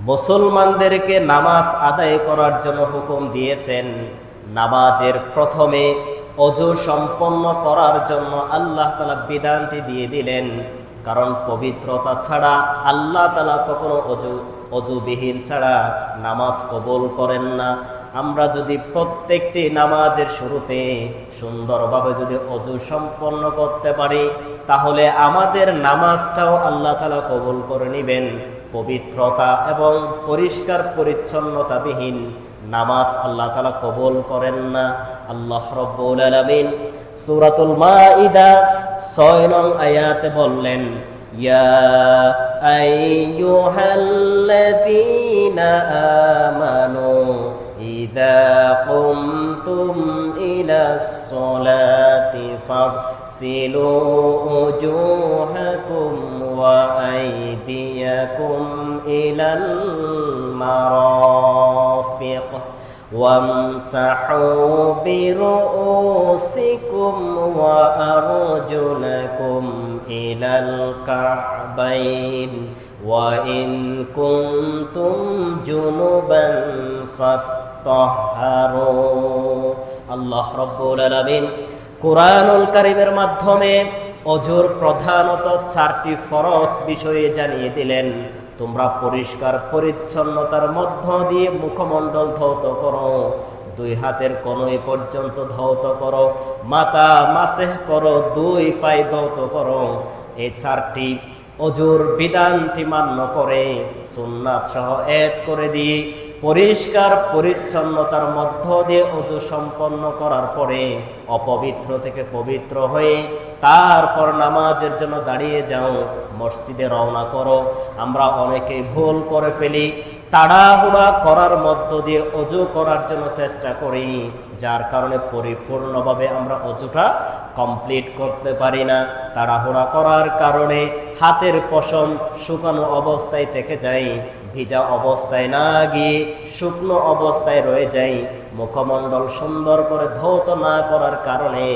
মুসলমানদেরকে নামাজ আদায় করার জন্য হুকুম দিয়েছেন। নামাজের প্রথমে অজু সম্পন্ন করার জন্য আল্লাহ তাআলা বিধানটি দিয়ে দিলেন, কারণ পবিত্রতা ছাড়া আল্লাহ তাআলা কখনো অজুবিহীন ছাড়া নামাজ কবুল করেন না। আমরা যদি প্রত্যেকটি নামাজের শুরুতে সুন্দরভাবে যদি অজু সম্পন্ন করতে পারি, তাহলে আমাদের নামাজটাও আল্লাহ তাআলা কবুল করে নেবেন। পবিত্রতা এবং পরিষ্কার পরিচ্ছন্নতাবিহীন নামাজ আল্লাহ তাআলা কবুল করেন না। আল্লাহ রাব্বুল আলামিন সূরাতুল মাইদা ৬ নং আয়াতে বললেন, ইয়া আইয়ুহাল্লাযীনা আমানু ইযা কুমতুম ইলাস সালাতি ফাগসিলু উজুহাকুম ওয়া আইদিয়াকুম ইলাল মারাফিক ওয়ামসাহু বিরুউসিকুম ওয়া আরজুলাকুম ইলাল কা'বাইন ওয়া ইন কুনতুম জুনুবান ফাত্তাহহারু। আল্লাহ রাব্বুল আলামিন কুরআনুল কারীমের মাধ্যমে অজুর প্রধানত 4টি ফরজ বিষয়ে জানিয়ে দিলেন। তোমরা পরিষ্কার পরিচ্ছন্নতার মধ্য দিয়ে মুখমণ্ডল ধৌত করো, 2 হাতের কনুই পর্যন্ত ধৌত করো, মাথা মাসেহ করো, 2 পায়ে ধৌত করো। এই 4টি অজুর বিধানটি মান্য করে সুন্নাত সহ এড করে দিয়ে পরিষ্কার পরিচ্ছন্নতার মধ্য দিয়ে অজু সম্পন্ন করার পরে অপবিত্র থেকে পবিত্র হয়ে তারপর নামাজের জন্য দাঁড়িয়ে যাও, মসজিদে রওনা করো। আমরা অনেকেই ভুল করে ফেলি, তাড়াহুড়া করার মধ্য দিয়ে অজু করার জন্য চেষ্টা করি, যার কারণে পরিপূর্ণভাবে আমরা অজুটা কমপ্লিট করতে পারি না। তাড়াহুড়া করার কারণে হাতের পশম শুকানো অবস্থায় থেকে যায়, ভিজা অবস্থায় না গিয়ে শুকনো অবস্থায় রয়ে যায়। মুখমণ্ডল সুন্দর করে ধৌত না করার কারণে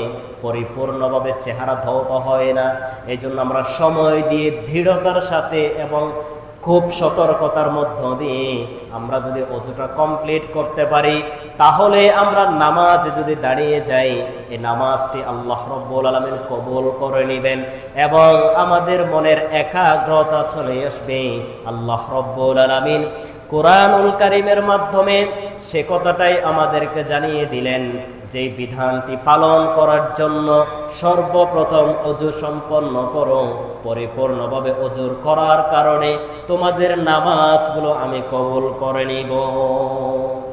পরিপূর্ণভাবে চেহারা ধৌত হয় না। এই জন্য আমরা সময় দিয়ে দৃঢ়তার সাথে এবং খুব সতর্কতার মধ্য দিয়ে আমরা যদি অজুটা কমপ্লিট করতে পারি, তাহলে আমরা নামাজে যদি দাঁড়িয়ে যাই, এই নামাজটি আল্লাহ রাব্বুল আলামিন কবুল করে নেবেন এবং আমাদের মনের একাগ্রতা চলে আসবে। আল্লাহ রাব্বুল আলামিন কুরআনুল কারীমের মাধ্যমে সে কথাটাই আমাদেরকে জানিয়ে দিলেন, যে বিধানটি পালন করার জন্য সর্বপ্রথম অজু সম্পন্ন করো। পরিপূর্ণভাবে অজু করার কারণে তোমাদের নামাজগুলো আমি কবুল করে নিব।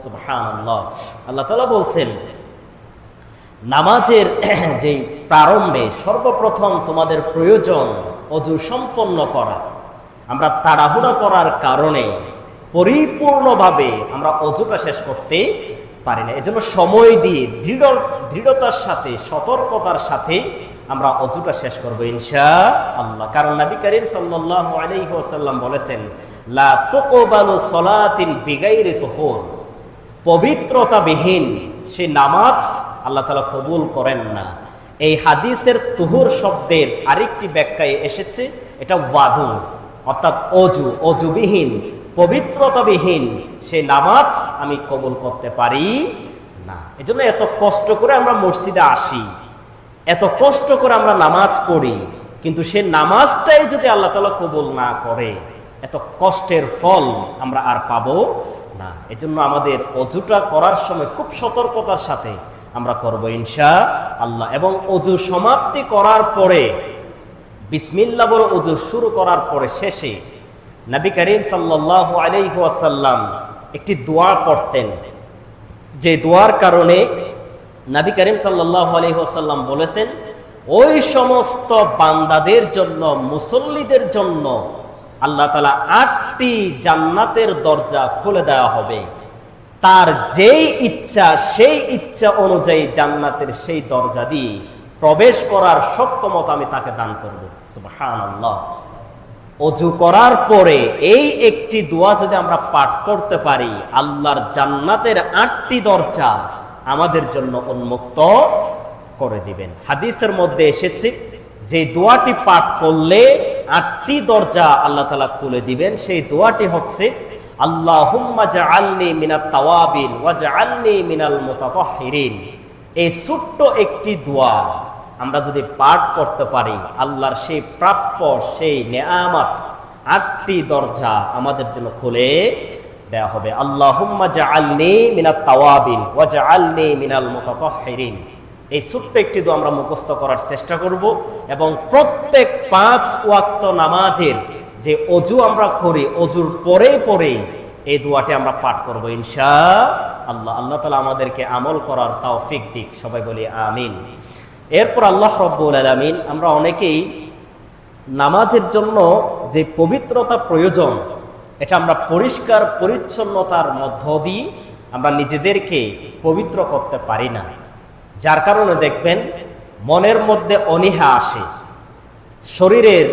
সুবহানাল্লাহ। আল্লাহ তাআলা বলছেন, নামাজের যে প্রারম্ভে সর্বপ্রথম তোমাদের প্রয়োজন অজু সম্পন্ন করা। আমরা তাড়াহুড়া করার কারণে পরিপূর্ণভাবে আমরা অজুটা শেষ করতে পারি না। এজন্য সময় দিয়ে দৃঢ়তার সাথে সতর্কতার সাথে আমরা অজুটা শেষ করবো ইনশাআল্লাহ। কারণ নবী করিম সাল্লাল্লাহু আলাইহি ওয়াসাল্লাম বলেছেন, লা তুকবালু সালাতিন বিগাইরি তুহুর, পবিত্রতাবিহীন সে নামাজ আল্লাহ তাআলা কবুল করেন না। এই হাদিসের তুহুর শব্দের আরেকটি ব্যাখ্যায় এসেছে, এটা ওয়াদু, অর্থাৎ অজুবিহীন পবিত্রতাবিহীন সে নামাজ আমি কবুল করতে পারি না। এজন্য এত কষ্ট করে আমরা মসজিদে আসি, এত কষ্ট করে আমরা নামাজ পড়ি, কিন্তু সে নামাজটাই যদি আল্লাহ তাআলা কবুল না করে, এত কষ্টের ফল আমরা আর পাবো না। এজন্য আমাদের অজুটা করার সময় খুব সতর্কতার সাথে আমরা করব ইনশাআল্লাহ। এবং অজু সমাপ্তি করার পরে বিসমিল্লাহ বলে অজু শুরু করার পরে শেষে নবী করিম সাল্লাল্লাহু আলাইহি ওয়াসাল্লাম একটি দোয়া পড়তেন, যে দোয়ার কারণে নবী করিম সাল্লাল্লাহু আলাইহি ওয়াসাল্লাম বলেছেন, ওই সমস্ত বান্দাদের জন্য, মুসল্লিদের জন্য আল্লাহ তাআলা 8টি জান্নাতের দরজা খুলে দেওয়া হবে। তার যেই ইচ্ছা সেই ইচ্ছা অনুযায়ী জান্নাতের সেই দরজা দিয়ে প্রবেশ করার সক্ষমতা আমি তাকে দান করব। সুবহানাল্লাহ। অজু করার পরে এই একটি দোয়া যদি আমরা পাঠ করতে পারি, আল্লাহর জান্নাতের 8টি দরজা আমাদের জন্য উন্মুক্ত করে দিবেন। হাদিসের মধ্যে এসেছে যে দোয়াটি পাঠ করলে 8টি দরজা আল্লাহ তাআলা খুলে দিবেন। সেই দোয়াটি হচ্ছে, আল্লাহুম্মা জাআলনি মিনাত তাওয়াবিন ওয়া জাআলনি মিনাল মুতাতাহহিরিন। এই ছোট্ট একটি দোয়া আমরা যদি পাঠ করতে পারি, আল্লাহর সেই প্রাপ্য সেই নেয়ামত 8টি দরজা আমাদের জন্য খুলে দেয়া হবে। আল্লাহুম্মা জাআলনি মিনাত তাওয়াবিন ওয়া জাআলনি মিনাল মুতাতাহহিরিন। এই ছোট্ট একটি দোয়া আমরা মুখস্থ করার চেষ্টা করব এবং প্রত্যেক 5 ওয়াক্ত নামাজের যে অজু আমরা করি, অজুর পরে পরে এই দোয়াটি আমরা পাঠ করব ইনশাআল্লাহ। আল্লাহ তাআলা আমাদেরকে আমল করার তৌফিক দিক, সবাই বলি আমিন। এরপর আল্লাহ রাব্বুল আলামিন, আমরা অনেকেই নামাজের জন্য যে পবিত্রতা প্রয়োজন, এটা আমরা পরিষ্কার পরিচ্ছন্নতার মধ্য দিয়ে আমরা নিজেদেরকে পবিত্র করতে পারি না, যার কারণে দেখবেন মনের মধ্যে অনীহা আসে। শরীরের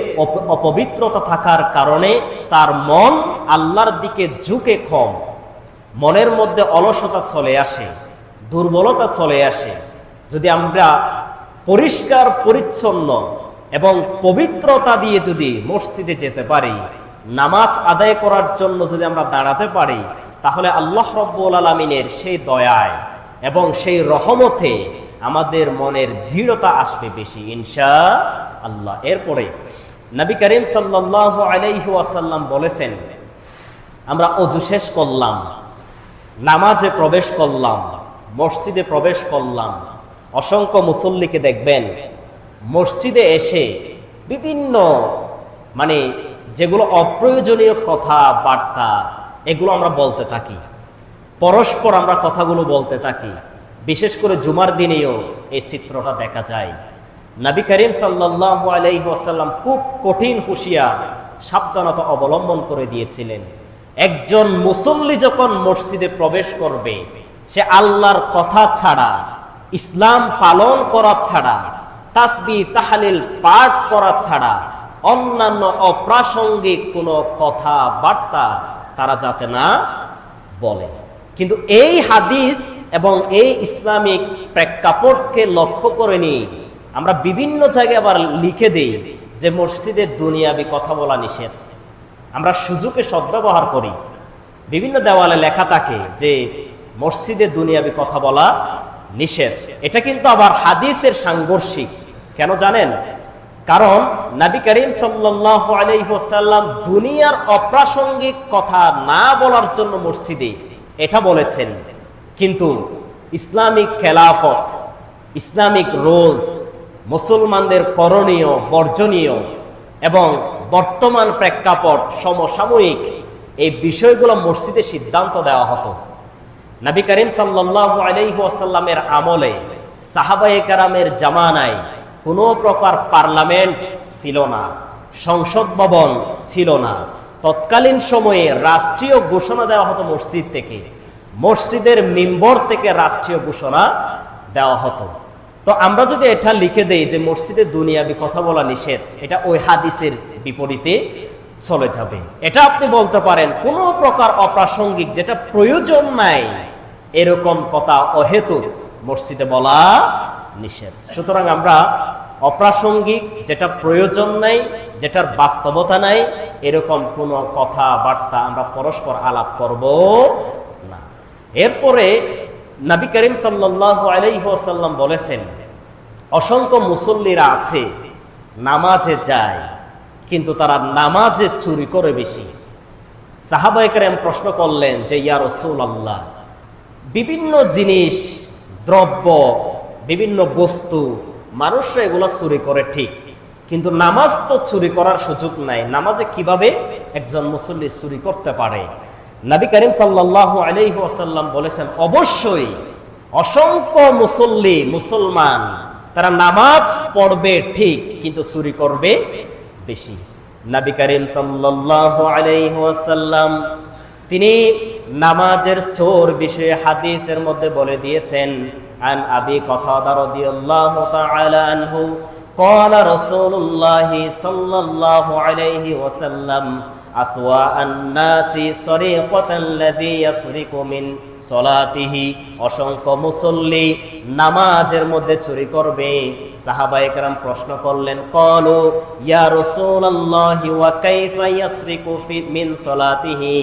অপবিত্রতা থাকার কারণে তার মন আল্লাহর দিকে ঝুঁকে কম, মনের মধ্যে অলসতা চলে আসে, দুর্বলতা চলে আসে। যদি আমরা পরিষ্কার পরিচ্ছন্ন এবং পবিত্রতা দিয়ে যদি মসজিদে যেতে পারি, নামাজ আদায় করার জন্য যদি আমরা দাঁড়াতে পারি, তাহলে আল্লাহ রাব্বুল আলামিনের সেই দয়ায় এবং সেই রহমতে আমাদের মনের দৃঢ়তা আসবে বেশি ইনশাআল্লাহ। এরপরে নবী করিম সাল্লাল্লাহু আলাইহি ওয়াসাল্লাম বলেছেন, আমরা ওযু শেষ করলাম, নামাজে প্রবেশ করলাম, মসজিদে প্রবেশ করলাম, অসংখ্য মুসল্লিকে দেখবেন মসজিদে এসে বিভিন্ন যেগুলো অপ্রয়োজনীয় কথা বার্তা, এগুলো আমরা বলতে থাকি, পরস্পর আমরা কথাগুলো বলতে থাকি। বিশেষ করে জুমার দিনেও এই চিত্রটা দেখা যায়। নবী করিম সাল্লাল্লাহু আলাইহি ওয়াসাল্লাম খুব কঠিন হুঁশিয়ার সাবধানতা অবলম্বন করে দিয়েছিলেন। একজন মুসল্লি যখন মসজিদে প্রবেশ করবে, সে আল্লাহর কথা ছাড়া, ইসলাম পালন করা ছাড়া, তাসবিহ তাহলিল পাঠ করা ছাড়া অন্যান্য অপ্রাসঙ্গিক কোনো কথা বার্তা তারা যাতে না বলে। কিন্তু এই হাদিস এবং এই ইসলামিক প্রেক্ষাপটকে লক্ষ্য করে নিয়ে আমরা বিভিন্ন জায়গায় আবার লিখে দেই যে মসজিদে দুনিয়াবি কথা বলা নিষেধ। আমরা সুযোগে সদ্ব্যবহার করি, বিভিন্ন দেওয়ালে লেখা থাকে যে মসজিদে দুনিয়াবি কথা বলা নিষেধ। এটা কিন্তু আবার হাদিসের সাংঘর্ষিক। কেন জানেন? কারণ নবী করিম সাল্লাল্লাহু আলাইহি ওয়াসাল্লাম দুনিয়ার অপ্রাসঙ্গিক কথা না বলার জন্য মসজিদে এটা বলেছেন, কিন্তু ইসলামিক খেলাফত, ইসলামিক রুলস, মুসলমানদের করণীয় বর্জনীয় এবং বর্তমান প্রেক্ষাপট সমসাময়িক এই বিষয়গুলো মসজিদে সিদ্ধান্ত দেওয়া হতো। নবী করিম সাল্লাল্লাহু আলাইহি ওয়াসাল্লামের আমলে, সাহাবায়ে কেরামের জামানায় কোনো প্রকার পার্লামেন্ট ছিল না, সংসদ ভবন ছিল না। তৎকালীন সময়ে রাষ্ট্রীয় ঘোষণা দেওয়া হতো মসজিদ থেকে, মসজিদের মিম্বর থেকে রাষ্ট্রীয় ঘোষণা দেওয়া হতো। তো আমরা যদি এটা লিখে দেই যে মসজিদে দুনিয়াবি কথা বলা নিষেধ, এটা ওই হাদিসের বিপরীতে চলে যাবে। এটা আপনি বলতে পারেন কোনো প্রকার অপ্রাসঙ্গিক, যেটা প্রয়োজন নাই, এরকম কথা অহেতুক মসজিদে বলা নিষেধ। সুতরাং আমরা অপ্রাসঙ্গিক, যেটা প্রয়োজন নাই, যেটার বাস্তবতা নাই, এরকম কোনো কথাবার্তা আমরা পরস্পর আলাপ করব না। এরপরে নবী করিম সাল্লাল্লাহু আলাইহি ওয়াসাল্লাম বলেছেন, অসংখ্য মুসল্লিরা আছে নামাজে যায় কিন্তু তারা নামাজে চুরি করে বেশি। সাহাবায়ে কেরাম প্রশ্ন করলেন যে ইয়া রাসূলুল্লাহ, বিভিন্ন জিনিস, দ্রব্য, বিভিন্ন বস্তু মানুষরা এগুলো চুরি করে ঠিক, কিন্তু নামাজ তো চুরি করার সুযোগ নাই, নামাজে কিভাবে একজন মুসল্লি চুরি করতে পারে? নবী করিম সাল্লাল্লাহু আলাইহি ওয়াসাল্লাম বলেছেন, অবশ্যই অসংখ্য মুসল্লি, মুসলমান, তারা নামাজ পড়বে ঠিক কিন্তু চুরি করবে বেশি। নবী করিম সাল্লাল্লাহু আলাইহি ওয়াসাল্লাম তিনি নামাজের চোর বিষয়ে হাদিসের মধ্যে বলে দিয়েছেন, আন আবি কাতাদা রাদিয়াল্লাহু তাআলা আনহু قال رسول الله صلى الله عليه وسلم আসওয়া আন-নাসি সরিকাতাল্লাযী ইয়াসরিকু মিন সলাতিহি। অসংখ্য মুসল্লি নামাজের মধ্যে চুরি করবে। সাহাবায়ে কেরাম প্রশ্ন করলেন, ক্বালু ইয়া রাসূলুল্লাহি ওয়া কাইফা ইয়াসরিকু মিন সলাতিহি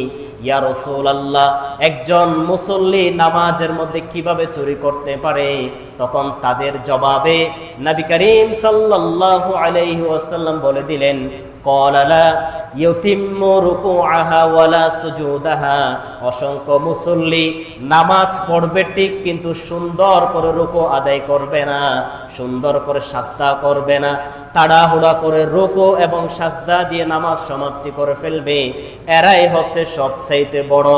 ইয়া রাসূলুল্লাহ, একজন মুসল্লি নামাজের মধ্যে কিভাবে চুরি করতে পারে? তখন তাদের জবাবে নবী করিম সাল্লাল্লাহু আলাইহি ওয়াসাল্লাম বলে দিলেন, ক্বালা লা ইউতিম্মু রুকুআহা ওয়ালা সুজুদাহা। অসংখ্য মুসল্লি নামাজ পড়বে ঠিক, কিন্তু সুন্দর করে রুকু আদায় করবে না, সুন্দর করে সাজদা করবে না, তাড়াহুড়া করে রুকু এবং সাজদা দিয়ে নামাজ সমাপ্তি করে ফেলবে। এরাই হচ্ছে সবচাইতে বড়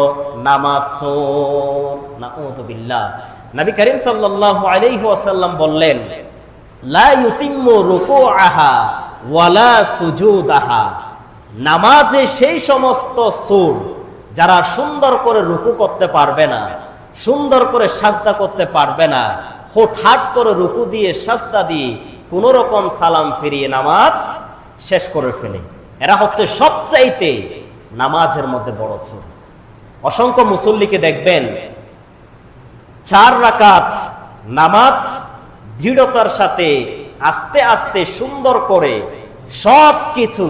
নামাজচোর। নাউযুবিল্লাহ। নবী করিম সাল্লাল্লাহু আলাইহি ওয়াসাল্লাম বললেন, লা ইউতিম্মু রুকুআহা ওয়ালা সুজুদাহা। নামাজে সেই সমস্ত চোর যারা সুন্দর করে রুকু করতে পারবে না, সুন্দর করে সাজদা করতে পারবে না, হুটহাট করে রুকু দিয়ে সাজদা দিয়ে কোন রকম সালাম ফিরিয়ে নামাজ শেষ করে ফেলে, এরা হচ্ছে সবচাইতে নামাজের মধ্যে বড় চোর। অসংখ্য মুসল্লিকে দেখবেন 4 রাকাত নামাজ দৃঢ়তার সাথে আস্তে আস্তে সুন্দর করে সব কিছু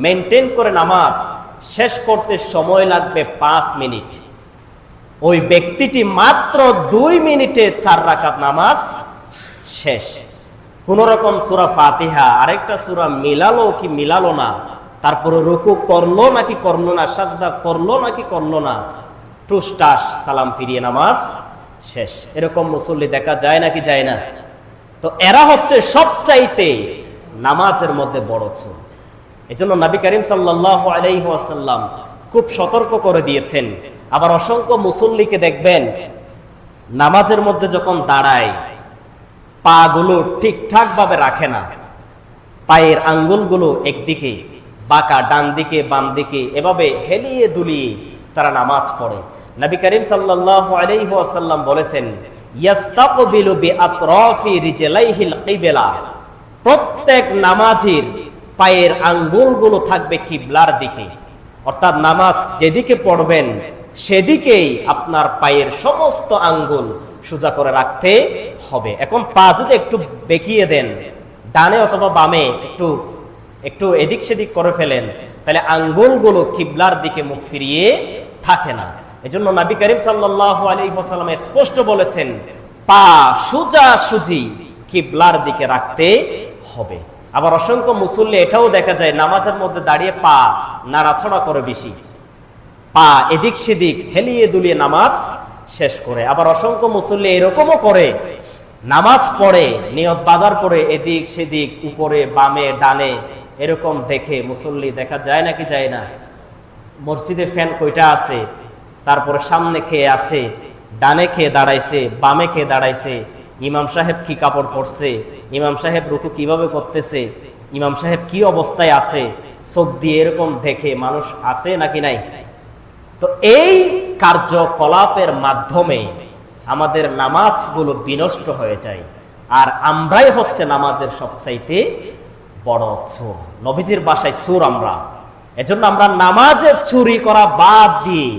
মেনটেন করে নামাজ শেষ করতে সময় লাগবে 5 মিনিট। ওই ব্যক্তিটি মাত্র 2 মিনিটে 4 রাকাত নামাজ শেষ। কোন রকম সূরা ফাতিহা আরেকটা সূরা মিলালো কি মিলালো না, তারপরে রুকু করলো নাকি করলো না, সাজদা করলো নাকি করলো না, টুসটাস সালাম ফিরিয়ে নামাজ শেষ। এরকম মুসল্লি দেখা যায় নাকি যায় না? তো এরা হচ্ছে সবচাইতে নামাজের মধ্যে বড় চোর। এজন্য নবী করিম সাল্লাল্লাহু আলাইহি ওয়াসাল্লাম খুব সতর্ক করে দিয়েছেন। আবার অসংখ্য মুসল্লিকে দেখবেন নামাজের মধ্যে যখন দাঁড়ায় পা গুলো ঠিকঠাক ভাবে রাখে না, পায়ের আঙ্গুলগুলো একদিকে বাঁকা, ডান দিকে বাম দিকে এভাবে হেলিয়ে দুলিয়ে তারা নামাজ পড়ে। নবী করিম সাল্লাল্লাহু আলাইহি ওয়াসাল্লাম বলেছেন, ইয়াস্তাকবিলু বিআতরাফি রিজলাইহিল কিবলা। প্রত্যেক নামাজীর পায়ের আঙ্গুলগুলো থাকবে কিবলার দিকে, অর্থাৎ নামাজ যেদিকে পড়বেন সেদিকেই আপনার পায়ের সমস্ত আঙ্গুল সোজা করে রাখতে হবে। এখন পা যদি একটু বেঁকিয়ে দেন ডানে অথবা বামে, একটু এদিক সেদিক করে ফেলেন, তাহলে আঙ্গুলগুলো কিবলার দিকে মুখ ফিরিয়ে থাকে না। এজন্য নবী করিম সাল্লাল্লাহু আলাইহি ওয়াসাল্লাম স্পষ্ট বলেছেন, পা সোজাসুজি কিবলার দিকে রাখতে হবে। আবার অসংখ্য মুসল্লি এটাও দেখা যায় নামাজের মধ্যে দাঁড়িয়ে পা নাড়াছড়া করে, বেশি পা এদিক সেদিক হেলিয়ে দুলিয়ে নামাজ শেষ করে। আবার অসংখ্য মুসল্লি এরকমও করে, নামাজ পড়ে নিয়ত বাঁধার পরে এদিক সেদিক উপরে বামে ডানে এরকম দেখে মুসল্লি দেখা যায় নাকি যায় না? মসজিদে ফ্যান কয়টা আছে, তারপরে সামনে খেয়ে আছে, ডানে খেয়ে দাঁড়াইছে, বামে খেয়ে দাঁড়াইছে, ইমাম সাহেব কি কাপড় পরছে, ইমাম সাহেব রুকু কিভাবে করতেছে, ইমাম সাহেব কি অবস্থায় আছে, চোখ দিয়ে এরকম দেখে মানুষ আছে নাকি নাই? তো এই কার্যকলাপের মাধ্যমে আমাদের নামাজগুলো বিনষ্ট হয়ে যায়, আর আমরাই হচ্ছে নামাজের সবচাইতে বড় চোর। নবীজির বাসায় চোর আমরা। এজন্য আমরা নামাজের চুরি করা বাদ দিয়ে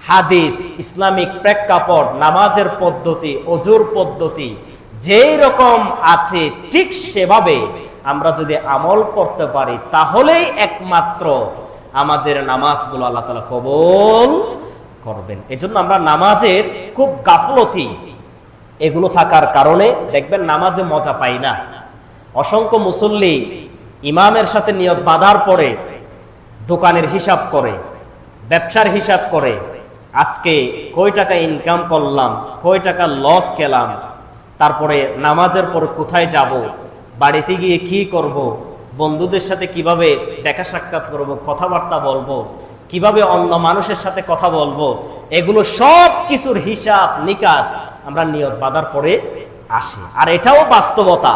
হাদিস, ইসলামিক প্রেক্ষাপট, নামাজের পদ্ধতি, ওযুর পদ্ধতি যেই রকম আছে ঠিক সেভাবে আমরা যদি আমল করতে পারি, তাহলেই একমাত্র আমাদের নামাজগুলো আল্লাহ তাআলা কবুল করবেন। এজন্য আমরা নামাজের খুব গাফলতি এগুলো থাকার কারণে দেখবেন নামাজে মজা পাই না। অসংখ্য মুসল্লি ইমামের সাথে নিয়ত বাঁধার পরে দোকানের হিসাব করে, ব্যবসার হিসাব করে, আজকে কয় টাকা ইনকাম করলাম, কয় টাকা লস খেলাম, তারপরে নামাজের পর কোথায় যাব, বাড়িতে গিয়ে কি করব, বন্ধুদের সাথে কিভাবে দেখা সাক্ষাৎ করব, কথাবার্তা বলবো, কিভাবে অন্য মানুষের সাথে কথা বলবো, এগুলো সব কিছুর হিসাব নিকাশ আমরা নিয়ত বাঁধার পরে আসি। আর এটাও বাস্তবতা,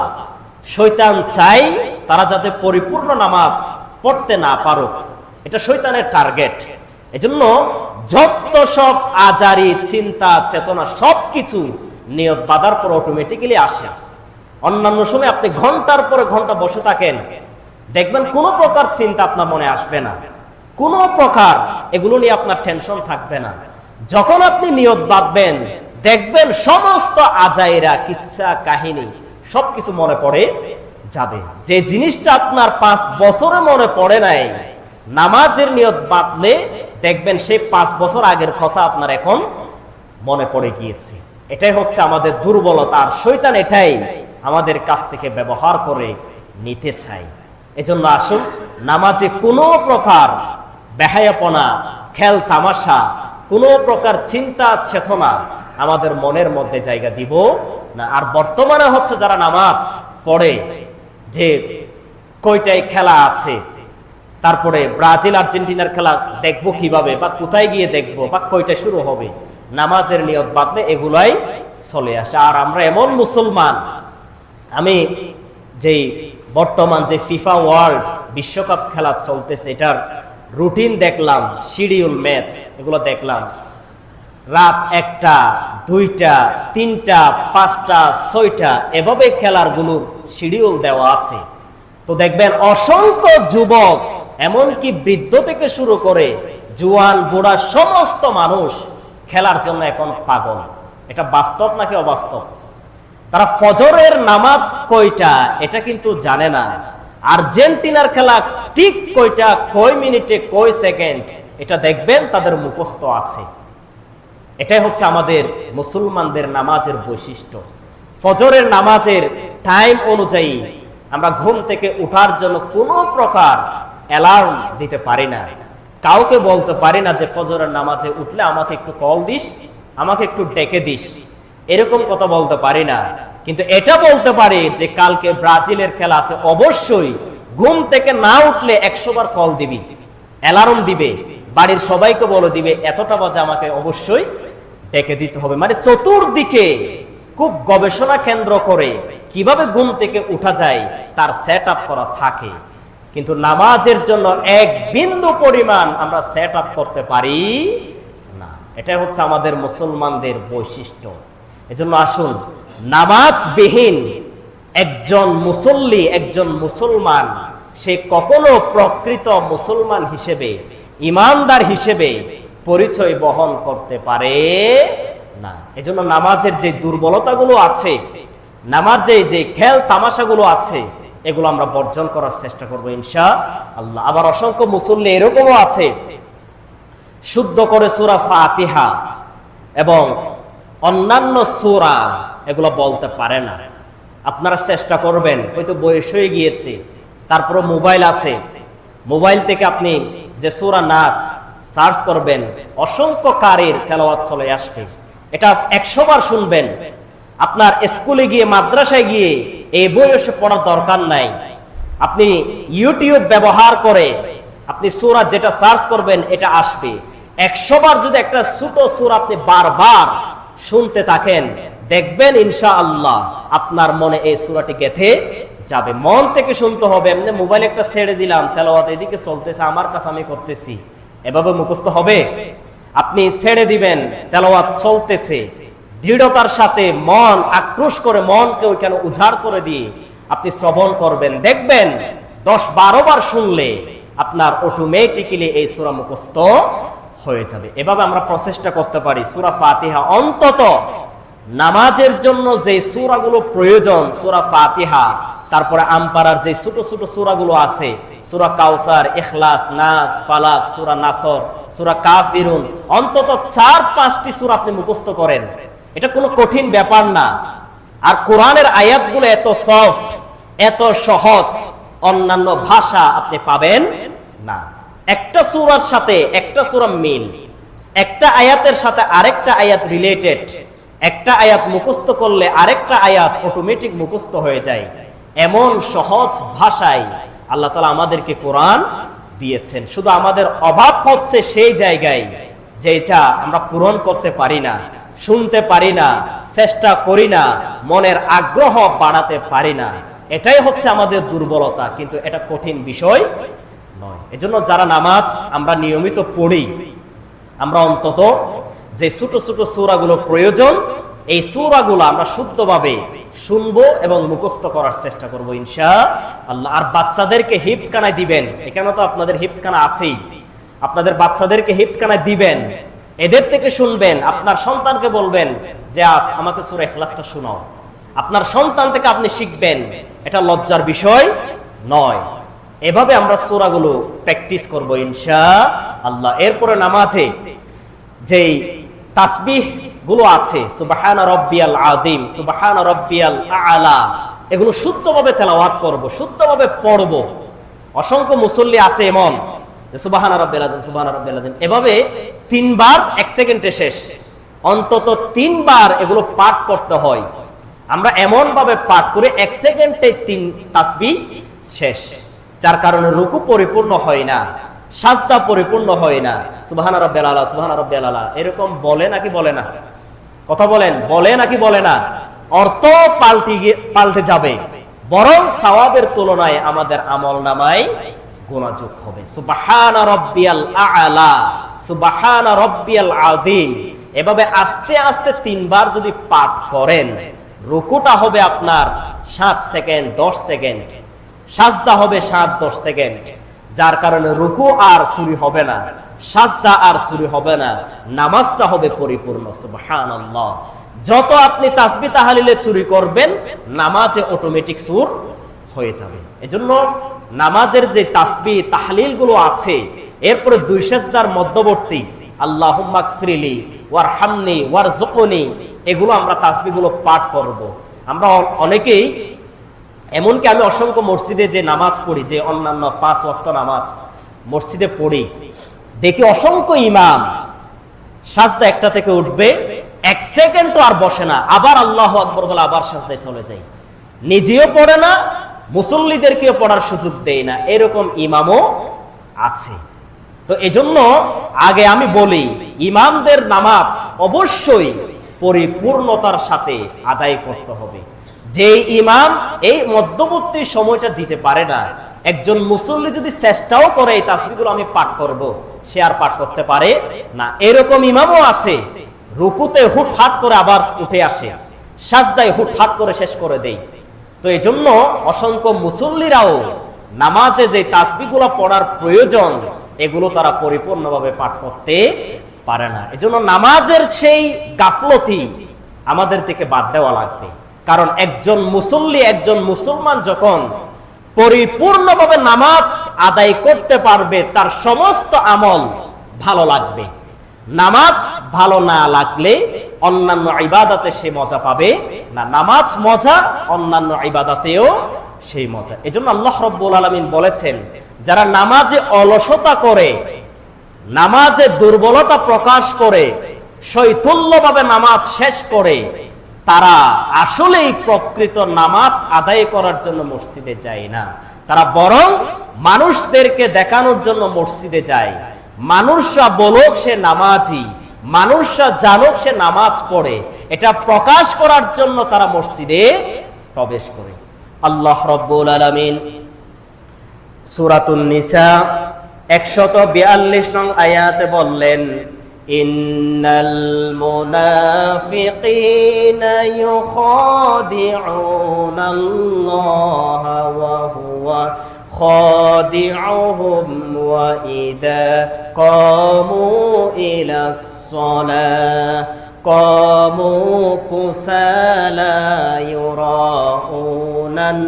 শয়তান চাই তারা যাতে পরিপূর্ণ নামাজ পড়তে না পারুক, এটা শয়তানের টার্গেট। এজন্য যত সব আজারি চিন্তা চেতনা সবকিছু নিয়ত বাঁধার পর অটোমেটিক্যালি আসে। অন্যান্য সময় আপনি ঘন্টার পরে ঘন্টা বসে থাকেন, দেখবেন কোনো প্রকার চিন্তা আপনার মনে আসবে না, কোনো প্রকার এগুলো নিয়ে আপনার টেনশন থাকবে না। যখন আপনি নিয়ত বাঁধবেন দেখবেন সমস্ত আজাইরা কিচ্ছা কাহিনী সবকিছু মনে পড়ে যাবে। যে জিনিসটা আপনার 5 বছরে মনে পড়ে নাই, নামাজের নিয়ত বাঁধলে দেখবেন সেই 5 বছর আগের কথা আপনার এখন মনে পড়ে গিয়েছে। এটাই হচ্ছে আমাদের দুর্বলতা, আর শয়তান এটাই আমাদের কাছ থেকে ব্যবহার করে নিতে চায়। এজন্য আসুন, নামাজে কোনো প্রকার বেহায়াপনা, খেল তামাশা, কোনো প্রকার চিন্তা চেতনা আমাদের মনের মধ্যে জায়গা দিব না। আর বর্তমানে হচ্ছে যারা নামাজ পড়ে যে কয়টায় খেলা আছে, তারপরে ব্রাজিল আর্জেন্টিনার খেলা দেখবো কিভাবে, বা কোথায় গিয়ে দেখবো, বা কয়টা শুরু হবে, নামাজের নিয়ত বাদলে এগুলাই চলে আসে। আর আমরা এমন মুসলমান, আমি যেই বর্তমান যে ফিফা ওয়ার্ল্ড বিশ্বকাপ খেলা চলতেছে, এটার রুটিন দেখলাম, শিডিউল ম্যাচ এগুলো দেখলাম, রাত 1টা, 2টা, 3টা, 5টা, 6টা এভাবে খেলার গুলোর শিডিউল দেওয়া আছে। তো দেখবেন অসংখ্য যুবক, এমনকি বৃদ্ধ থেকে শুরু করে জুয়ান বুড়া সমস্ত মানুষ খেলার জন্য এখন পাগল। এটা বাস্তব নাকি অবাস্তব? তারা ফজরের নামাজ কয়টা এটা কিন্তু জানে না, আর্জেন্টিনার খেলা ঠিক কয়টা, কয় মিনিটে, কয় সেকেন্ড, এটা দেখবেন তাদের মুখস্থ আছে। এটাই হচ্ছে আমাদের মুসলমানদের নামাজের বৈশিষ্ট্য। ফজরের নামাজের টাইম অনুযায়ী আমরা ঘুম থেকে উঠার জন্য কোনো প্রকার অ্যালার্ম দিতে পারি না, কাউকে বলতে পারি না যে ফজরের নামাজে উঠলে আমাকে একটু কল দিস, আমাকে একটু ডেকে দিস, এরকম কথা বলতে পারি না। কিন্তু এটা বলতে পারি যে কালকে ব্রাজিলের খেলা আছে, অবশ্যই ঘুম থেকে না উঠলে 100 বার কল দিবি, অ্যালার্ম দিবে, বাড়ির সবাইকে বলে দিবে এতটা বাজে আমাকে অবশ্যই ডেকে দিতে হবে। মানে চতুর্দিকে খুব গবেষণা কেন্দ্র করে কিভাবে ঘুম থেকে উঠা যায় তার সেট আপ করা থাকে। কিন্তু নামাজের জন্য এক বিন্দু পরিমাণ আমরা সেট আপ করতে পারি না। এটাই হচ্ছে আমাদের মুসলমানদের বৈশিষ্ট্য। এজন্য আসুন, নামাজবিহীন একজন মুসল্লি, একজন মুসলমান, সে কখনো প্রকৃত মুসলমান হিসেবে, ইমানদার হিসেবে পরিচয় বহন করতে পারে না। এজন্য নামাজের যে দুর্বলতাগুলো আছে, নামাজে যে খেল তামাশাগুলো আছে, এগুলো আমরা বর্জন করার চেষ্টা করবো ইনশাআল্লাহ। আবার অসংখ্য মুসল্লি এরকমও আছে, শুদ্ধ করে সূরা ফাতিহা এবং অন্যান্য সূরা এগুলো বলতে পারে না। আপনারা চেষ্টা করবেন, হয়তো বয়স হয়ে গিয়েছে, তারপরে মোবাইল আছে, মোবাইল থেকে আপনি যে সূরা নাস সার্চ করবেন, অসংখ্য কারির তেলাওয়াত চলে আসবে। এটা 100 বার শুনবেন। আপনার স্কুলে গিয়ে, মাদ্রাসায় গিয়ে এই বয়সে পড়ার দরকার নাই। আপনি ইউটিউব ব্যবহার করে আপনি সূরা যেটা সার্চ করবেন এটা আসবে। 100 বার যদি একটা ছোট সূরা আপনি বারবার শুনতে থাকেন, দেখবেন ইনশাআল্লাহ আপনার মনে এই সূরাটি গেঁথে যাবে। মন থেকে শুনতে হবে। এমনি মোবাইল একটা ছেড়ে দিলাম, তেলাওয়াত এদিকে চলতেছে, আমার কাছে আমি করতেছি, এভাবে মুখস্থ হবে? আপনি ছেড়ে দিবেন, তেলাওয়াত চলতেছে, দৃঢ়তার সাথে মন আক্রোশ করে, মনকে ওইখানে উজাড় করে দিয়ে আপনি শ্রবণ করবেন, দেখবেন 10-12 বার শুনলে আপনার অটোমেটিক্যালি এই সূরা মুখস্থ হয়ে যাবে। এভাবে আমরা প্রচেষ্টা করতে পারি। সূরা ফাতিহা অন্তত নামাজের জন্য যে সূরাগুলো প্রয়োজন, সূরা ফাতিহা, তারপরে আমপারার যে ছোট ছোট সূরাগুলো আছে, সূরা কাউসার, ইখলাস, নাস, ফালাক, সূরা নাসর, সূরা কাফিরুন, অন্তত 4-5টি সূরা আপনি মুখস্থ করেন। এটা কোনো কঠিন ব্যাপার না। আর কোরআনের আয়াতগুলো এত সফট, এত সহজ, অন্যান্য ভাষা আপনি পাবেন না। একটা সূরার সাথে একটা সূরা মিল, একটা আয়াতের সাথে আরেকটা আয়াত রিলেটেড, একটা আয়াত মুখস্থ করলে আরেকটা আয়াত অটোমেটিক মুখস্থ হয়ে যায়। এমন সহজ ভাষায় আল্লাহ তাআলা আমাদেরকে কোরআন দিয়েছেন। শুধু আমাদের অভাব হচ্ছে সেই জায়গায় যেটা আমরা পূরণ করতে পারি না, শুনতে পারি না, চেষ্টা করি না, মনের আগ্রহ বাড়াতে পারি না। এটাই হচ্ছে আমাদের দুর্বলতা, কিন্তু এটা কঠিন বিষয় নয়। এজন্য যারা নামাজ আমরা নিয়মিত পড়ি, আমরা অন্তত যে ছোট ছোট সূরাগুলো প্রয়োজন, এই সূরাগুলো আমরা শুদ্ধভাবে শুনবো এবং মুখস্থ করার চেষ্টা করবো ইনশাআল্লাহ। আর বাচ্চাদেরকে হিফজখানায় দিবেন, এখানে তো আপনাদের হিফজখানা আছেই, আপনাদের বাচ্চাদেরকে হিফজখানায় দিবেন, এদের থেকে শুনবেন। আপনার সন্তানকে বলবেন যে আজ আমাকে সূরা ইখলাসটা শোনাও। আপনার সন্তান থেকে আপনি শিখবেন, এটা লজ্জার বিষয় নয়। এভাবে আমরা সূরাগুলো প্র্যাকটিস করব ইনশাআল্লাহ। এরপরে নামাজে যেই তাসবিহ গুলো আছে, সুবহান রাব্বিয়াল আযীম, সুবহান রাব্বিয়াল আ'লা, এগুলো শুদ্ধভাবে তেলাওয়াত করব, শুদ্ধভাবে পড়ব। অসংখ্য মুসল্লি আছে এমন যে সুবহান রাব্বিয়াল আযীম, সুবহান রাব্বিয়াল আযীম এভাবে 3 বার 1 সেকেন্ডে শেষ, অন্তত 3 বার এগুলো পাঠ করতে হয়। আমরা এমন ভাবে পাঠ করে 1 সেকেন্ডে 3 তাসবিহ শেষ, যার কারণে রুকু পরিপূর্ণ হয় না, সাজদা পরিপূর্ণ হয় না। সুবহান রাব্বিয়াল আ'লা, সুবহান রাব্বিয়াল আ'লা এরকম বলে নাকি বলে না? কথা বলেন, বলে নাকি বলে না? অর্থ পাল্টে যাবে, বরং সওয়াবের তুলনায় আমাদের আমলনামায় গুনাহযোগ হবে। সুবহান রাব্বিয়াল আ'লা, সুবহান রাব্বিয়াল আযীম এভাবে আস্তে আস্তে 3 বার যদি পাঠ করেন, রুকুটা হবে আপনার 7 সেকেন্ড 10 সেকেন্ড, সাজদা হবে 7-10 সেকেন্ড, যার কারণে রুকু আর চুরি হবে না, সাজদা আর চুরি হবে না, নামাজটা হবে পরিপূর্ণ। সুবহানাল্লাহ। যত আপনি তাসবিহ তাহলিলে চুরি করবেন, নামাজে অটোমেটিক চুর হয়ে যাবে। এজন্য নামাজের যে তাসবিহ তাহলিল গুলো আছে, এরপরে 2 সিজদার মধ্যবর্তী আল্লাহুম্মা গফিরলি ওয়ারহামনি ওয়ারযুকনি, এগুলো আমরা তাসবিহ গুলো পাঠ করব। আমরা অনেকেই, এমনকি আমি অসংখ্য মসজিদে যে নামাজ পড়ি, যে অন্যান্য 5 ওয়াক্ত নামাজ মসজিদে পড়ি, দেখি অসংখ্য ইমাম সাজদা একটা থেকে উঠবে, 1 সেকেন্ডও আর বসে না, আবার আল্লাহু আকবার বলে আবার সাজদায় চলে যায়, নিজেও পড়ে না, মুসল্লিদেরকেও পড়ার সুযোগ দেয় না, এরকম ইমামও আছে। তো এজন্য আগে আমি বলি, ইমামদের নামাজ অবশ্যই পরিপূর্ণতার সাথে আদায় করতে হবে। যে ইমাম এই মধ্যবর্তী সময়টা দিতে পারে না, একজন মুসল্লি যদি চেষ্টাও করে এই তাসবিহগুলো আমি পাঠ করব, সে আর পাঠ করতে পারে না। এরকম ইমামও আছে, রুকুতে হুটহাট করে আবার উঠে আসে, সাজদায় হুটহাট করে শেষ করে দেয়। তো এই জন্য অসংখ্য মুসল্লিরাও নামাজে যে তাসবিহগুলো পড়ার প্রয়োজন, এগুলো তারা পরিপূর্ণভাবে পাঠ করতে পারে না। এজন্য নামাজের সেই গাফলতি আমাদের থেকে বাদ দেওয়া লাগবে। কারণ একজন মুসল্লি, একজন মুসলমান যখন পরিপূর্ণভাবে নামাজ আদায় করতে পারবে, তার সমস্ত আমল ভালো লাগবে। নামাজ ভালো না লাগলে অন্যান্য ইবাদতে সে মজা পাবে না। নামাজ মজা, অন্যান্য ইবাদতেও সেই মজা। এজন্য আল্লাহ রাব্বুল আলামিন বলেছেন, যারা নামাজে অলসতা করে, নামাজে দুর্বলতা প্রকাশ করে, শৈথল্যভাবে নামাজ শেষ করে, তারা আসলেই প্রকৃত নামাজ আদায় করার জন্য মসজিদে যায় না, তারা বরং মানুষদেরকে দেখানোর জন্য মসজিদে যায়। মানুষরা বলুক সে নামাজি, মানুষরা জানুক সে নামাজ পড়ে, এটা প্রকাশ করার জন্য তারা মসজিদে প্রবেশ করে। আল্লাহ রাব্বুল আলামিন সূরাতুন নিসা 142 নং আয়াতে বললেন, ইন্নাল মুনাফিকিনা ইউখাদিউনাল্লাহা ওয়া হুয়া খাদিউহুম ওয়া ইযা কামু ইলাস সালাহ কামু কুসালা ইউরাউনান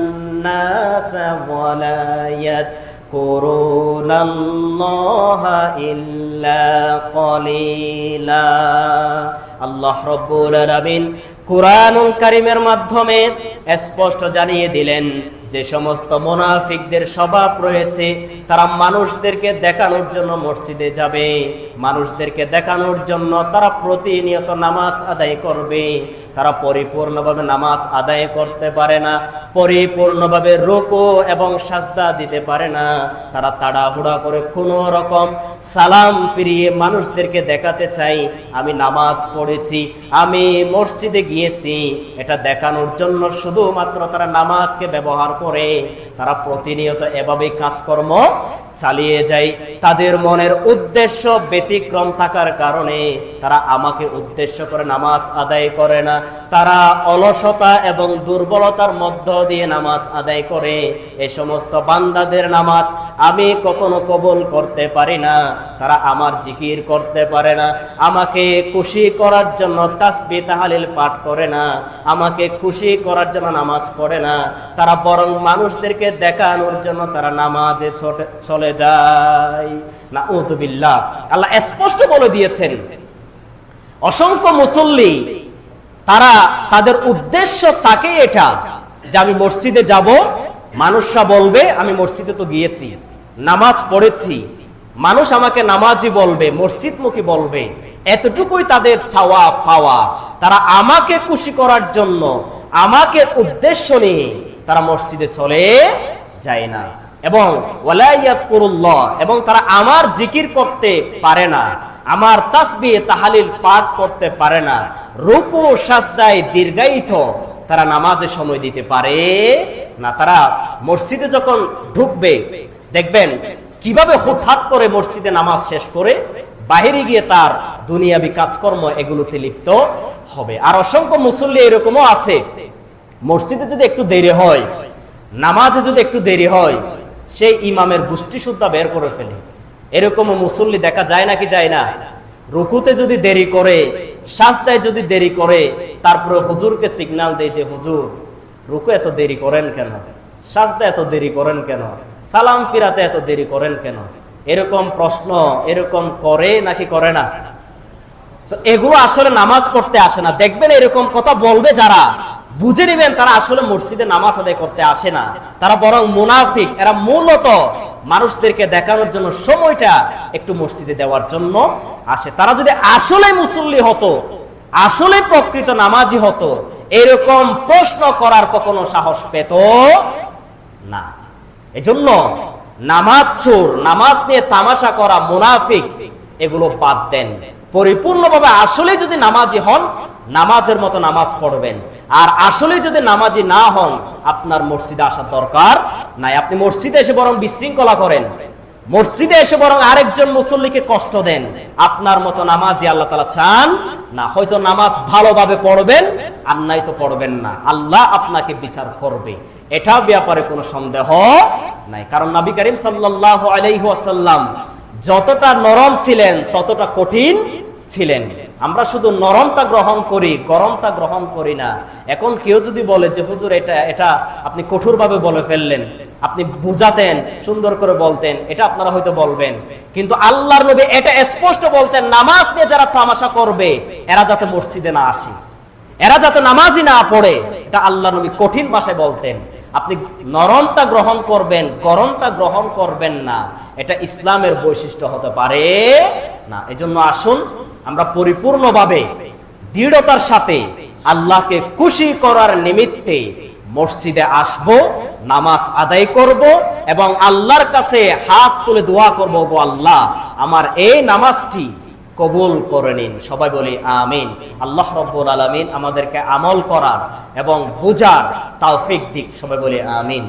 নাসা ওয়া লা ইয়াযকুরুনাল্লাহা ইল্লা কলিলা। আল্লাহ রাব্বুল আলামিন কুরআনুল কারীমের মাধ্যমে স্পষ্ট জানিয়ে দিলেন, যে সমস্ত মুনাফিকদের স্বভাব রয়েছে, তারা মানুষদেরকে দেখানোর জন্য মসজিদে যাবে, মানুষদেরকে দেখানোর জন্য তারা প্রতিনিয়ত নামাজ আদায় করবে, তারা পরিপূর্ণভাবে নামাজ আদায় করতে পারে না, পরিপূর্ণভাবে রুকু এবং সাজদা দিতে পারে না। তারা তাড়াহুড়া করে কোনো রকম সালাম ফিরিয়ে মানুষদেরকে দেখাতে চাই আমি নামাজ পড়েছি, আমি মসজিদে গিয়েছি, এটা দেখানোর জন্য শুধুমাত্র তারা নামাজকে ব্যবহার করে। তারা প্রতিনিয়ত এভাবে কাজকর্ম চালিয়ে যায়। তাদের মনের উদ্দেশ্য ব্যতিক্রম থাকার কারণে তারা আমাকে উদ্দেশ্য করে নামাজ আদায় করে না, তারা অলসতা এবং দুর্বলতার মধ্য দিয়ে নামাজ আদায় করে। এই সমস্ত বান্দাদের নামাজ আমি কখনো কবুল করতে পারি না। তারা আমার জিকির করতে পারে না, আমাকে খুশি করার জন্য তাসবিহ তাহলিল পাঠ করে না, আমাকে খুশি করার জন্য নামাজ পড়ে না। তারা বরং মানুষদেরকে মানুষদেরকে দেখানোর জন্য তারা নামাজে চলে যায়। নাউযুবিল্লাহ। আল্লাহ স্পষ্ট বলে দিয়েছেন, অসংখ্য মুসল্লি তারা তাদের উদ্দেশ্য থাকে এটা যে আমি মসজিদে যাব, মানুষরা বলবে আমি মসজিদে তো গিয়েছি, নামাজ পড়েছি, মানুষ আমাকে নামাজি বলবে, মসজিদমুখী বলবে, এতটুকুই তাদের চাওয়া পাওয়া। তারা আমাকে খুশি করার জন্য, আমাকে উদ্দেশ্য নিয়ে তারা মসজিদে চলে যায় না। এবং ওয়ালা ইয়াযকুরুল্লাহ, এবং তারা আমার জিকির করতে পারে না, আমার তাসবিহ তাহলিল পাঠ করতে পারে না, রুকু সাজদায় দীর্ঘায়িত তারা নামাজে সময় দিতে পারে না। তারা মসজিদে যখন ঢুকবে দেখবেন কিভাবে হুটহাট করে মসজিদে নামাজ শেষ করে বাহিরে গিয়ে তার দুনিয়াবি কাজকর্ম এগুলোতে লিপ্ত হবে। আর অসংখ্য মুসল্লি এরকমও আছে, মসজিদে যদি একটু দেরি হয়, নামাজে যদি একটু দেরি হয়, সেই ইমামের গোষ্ঠী সুদ্ধা বের করে ফেলে। এরকম মুসল্লি দেখা যায় নাকি যায় না? রুকুতে যদি দেরি করে, সাজদায় যদি দেরি করে, তারপরে হুজুরকে সিগন্যাল দেয় যে হুজুর রুকু এত দেরি করেন কেন, সাজদা এত দেরি করেন কেন, সালাম ফিরাতে এত দেরি করেন কেন? এরকম প্রশ্ন এরকম করে নাকি করে না? তো এগুলো আসলে নামাজ পড়তে আসে না। দেখবেন এরকম কথা বলবে যারা, বুঝে নেবেন তারা আসলে মসজিদে নামাজ আদায় করতে আসে না, তারা বরং মুনাফিক। এরা মূলত মানুষদেরকে দেখানোর জন্য সময়টা একটু মসজিদে দেওয়ার জন্য আসে। তারা যদি আসলে মুসল্লি হতো, আসলে প্রকৃত নামাজি হতো, এরকম প্রশ্ন করার কখনো সাহস পেত না। এজন্য নামাজ চোর, নামাজ নিয়ে তামাশা করা, মুনাফিক, এগুলো বাদ দেন। পরিপূর্ণভাবে আসলে যদি নামাজি হন, নামাজের মতো নামাজ পড়বেন। আর আসলে যদি নামাজি না হন, আপনার মসজিদে আসার দরকার নাই। আপনি মসজিদে এসে বরং বিশৃঙ্খলা করেন, মসজিদে এসে বরং আরেকজন মুসল্লিকে কষ্ট দেন, আপনার মতো নামাজি আল্লাহ তাআলা চান না। হয়তো নামাজ ভালোভাবে পড়বেন, আর নাই তো পড়বেন না, আল্লাহ আপনাকে বিচার করবে, এটা ব্যাপারে কোনো সন্দেহ নাই। কারণ নবী করিম সাল্লাল্লাহু আলাইহি ওয়াসাল্লাম যতটা নরম ছিলেন ততটা কঠিন ছিলেন। আমরা শুধু নরমটা গ্রহণ করি, গরমটা গ্রহণ করি না। এখন কেউ যদি বলে যে হুজুর এটা আপনি কঠোরভাবে বলে ফেললেন, আপনি বুঝাতেন, সুন্দর করে বলতেন, এটা আপনারা হয়তো বলবেন, কিন্তু আল্লাহর নবী এটা স্পষ্ট বলতেন, নামাজ নিয়ে যারা তামাশা করবে এরা যাতে মসজিদে না আসে, এরা যাতে নামাজই না পড়ে, এটা আল্লাহর নবী কঠিন ভাষায় বলতেন। আপনি নরমটা গ্রহণ করবেন, গরমটা গ্রহণ করবেন না, এটা ইসলামের বৈশিষ্ট্য হতে পারে না। এজন্য আসুন আমরা পরিপূর্ণভাবে দৃঢ়তার সাথে আল্লাহকে খুশি করার নিমিত্তে মসজিদে আসব, নামাজ আদায় করব এবং আল্লাহর কাছে হাত তুলে দোয়া করব, গো আল্লাহ আমার এই নামাজটি কবুল করে নিন। সবাই বলি আমিন। আল্লাহ রাব্বুল আলামিন আমাদেরকে আমল করার এবং বুঝার তৌফিক দিক। সবাই বলি আমিন।